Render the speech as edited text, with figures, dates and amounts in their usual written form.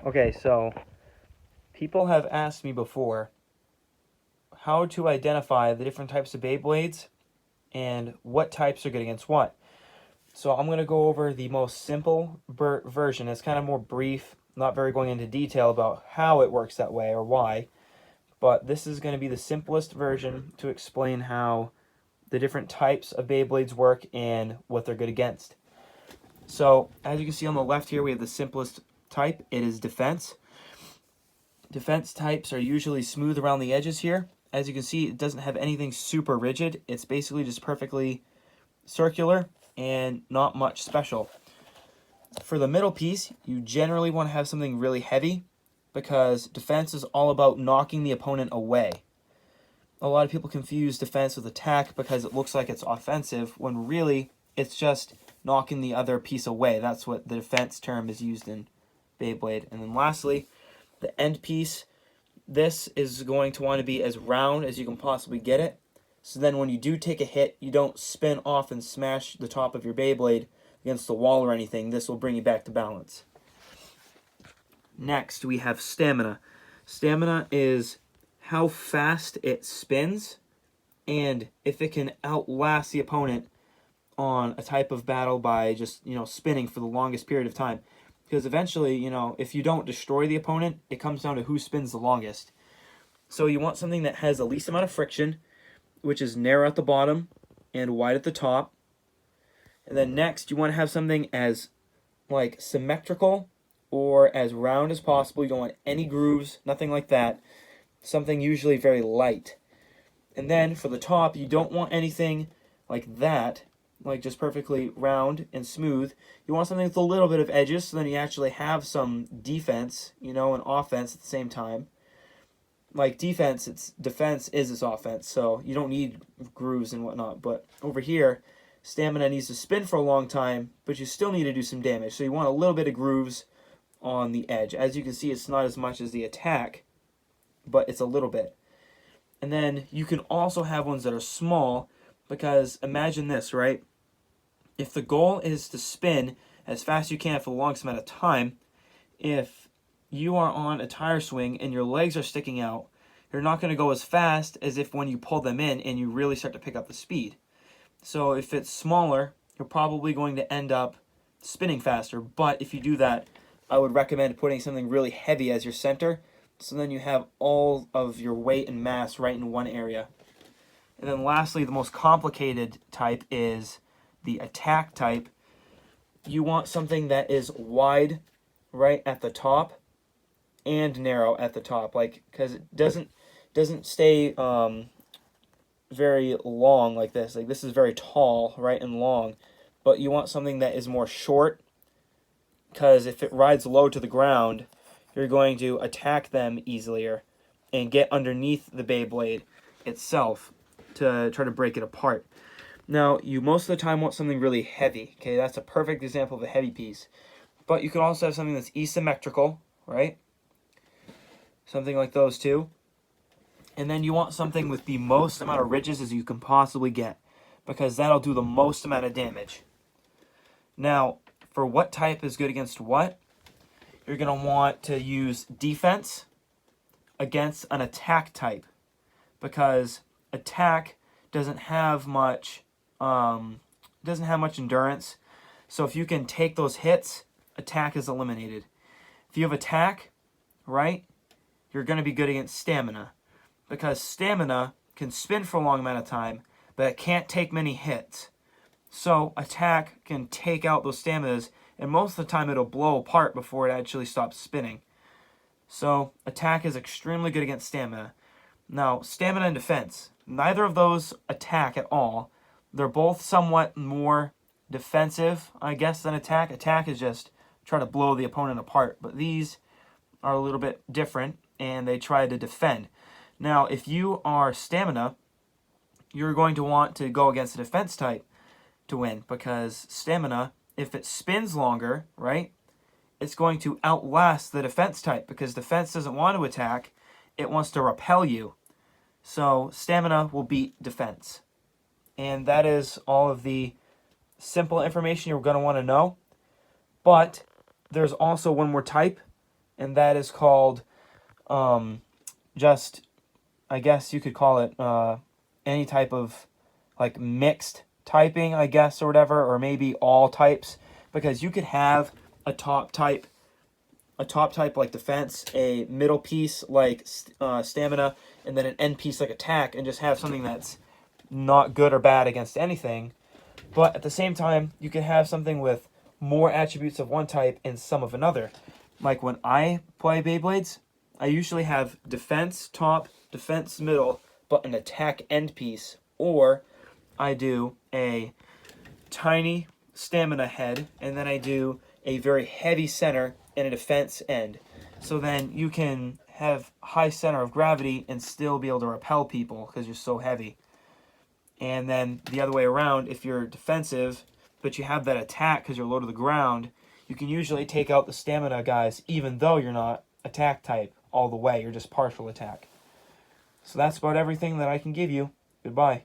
Okay, so people have asked me before how to identify the different types of Beyblades and what types are good against what. So I'm going to go over the most simple version. It's kind of more brief, not very going into detail about how it works that way or why. But this is going to be the simplest version to explain how the different types of Beyblades work and what they're good against. So as you can see on the left here, we have the simplest type. It is defense. Defense types are usually smooth around the edges here. As you can see, it doesn't have anything super rigid. It's basically just perfectly circular and not much special. For the middle piece, you generally want to have something really heavy because defense is all about knocking the opponent away. A lot of people confuse defense with attack because it looks like it's offensive when really it's just knocking the other piece away. That's what the defense term is used in Beyblade. And then lastly, the end piece, this is going to want to be as round as you can possibly get it. So then when you do take a hit, you don't spin off and smash the top of your Beyblade against the wall or anything. This will bring you back to balance. Next, we have stamina. Stamina is how fast it spins and if it can outlast the opponent on a type of battle by just, spinning for the longest period of time. Because eventually, if you don't destroy the opponent, it comes down to who spins the longest. So you want something that has the least amount of friction, which is narrow at the bottom and wide at the top. And then next, you want to have something as symmetrical or as round as possible. You don't want any grooves, nothing like that. Something usually very light. And then for the top, you don't want anything like that, like just perfectly round and smooth. You want something with a little bit of edges, so then you actually have some defense, and offense at the same time. Like defense, it's defense is its offense, so you don't need grooves and whatnot. But over here, stamina needs to spin for a long time, but you still need to do some damage. So you want a little bit of grooves on the edge. As you can see, it's not as much as the attack, but it's a little bit. And then you can also have ones that are small, because imagine this, right? If the goal is to spin as fast as you can for the longest amount of time, if you are on a tire swing and your legs are sticking out, you're not going to go as fast as if when you pull them in and you really start to pick up the speed. So if it's smaller, you're probably going to end up spinning faster. But if you do that, I would recommend putting something really heavy as your center, so then you have all of your weight and mass right in one area. And then lastly, the most complicated type is the attack type. You want something that is wide right at the top and narrow at the top, because it doesn't stay very long like this. Like this is very tall, right, and long, but you want something that is more short, because if it rides low to the ground, you're going to attack them easier and get underneath the Beyblade itself to try to break it apart. Now, you most of the time want something really heavy. Okay, that's a perfect example of a heavy piece. But you could also have something that's asymmetrical, right? Something like those two. And then you want something with the most amount of ridges as you can possibly get, because that'll do the most amount of damage. Now, for what type is good against what, you're going to want to use defense against an attack type, because attack doesn't have much endurance. So if you can take those hits, attack is eliminated. If you have attack, right, you're going to be good against stamina, because stamina can spin for a long amount of time, but it can't take many hits. So attack can take out those staminas, and most of the time it'll blow apart before it actually stops spinning. So attack is extremely good against stamina. Now, stamina and defense, neither of those attack at all. They're both somewhat more defensive, I guess, than attack. Attack is just try to blow the opponent apart, but these are a little bit different, and they try to defend. Now, if you are stamina, you're going to want to go against the defense type to win, because stamina, if it spins longer, right, it's going to outlast the defense type, because defense doesn't want to attack, it wants to repel you. So stamina will beat defense. And that is all of the simple information you're going to want to know. But there's also one more type, and that is called just, I guess you could call it any type of like mixed typing, I guess, or whatever, or maybe all types, because you could have a top type like defense, a middle piece like stamina, and then an end piece like attack, and just have something that's not good or bad against anything. But at the same time, you can have something with more attributes of one type and some of another. Like when I play Beyblades, I usually have defense top, defense middle, but an attack end piece. Or I do a tiny stamina head, and then I do a very heavy center and a defense end. So then you can have high center of gravity and still be able to repel people because you're so heavy. And then the other way around, if you're defensive, but you have that attack because you're low to the ground, you can usually take out the stamina guys even though you're not attack type all the way. You're just partial attack. So that's about everything that I can give you. Goodbye.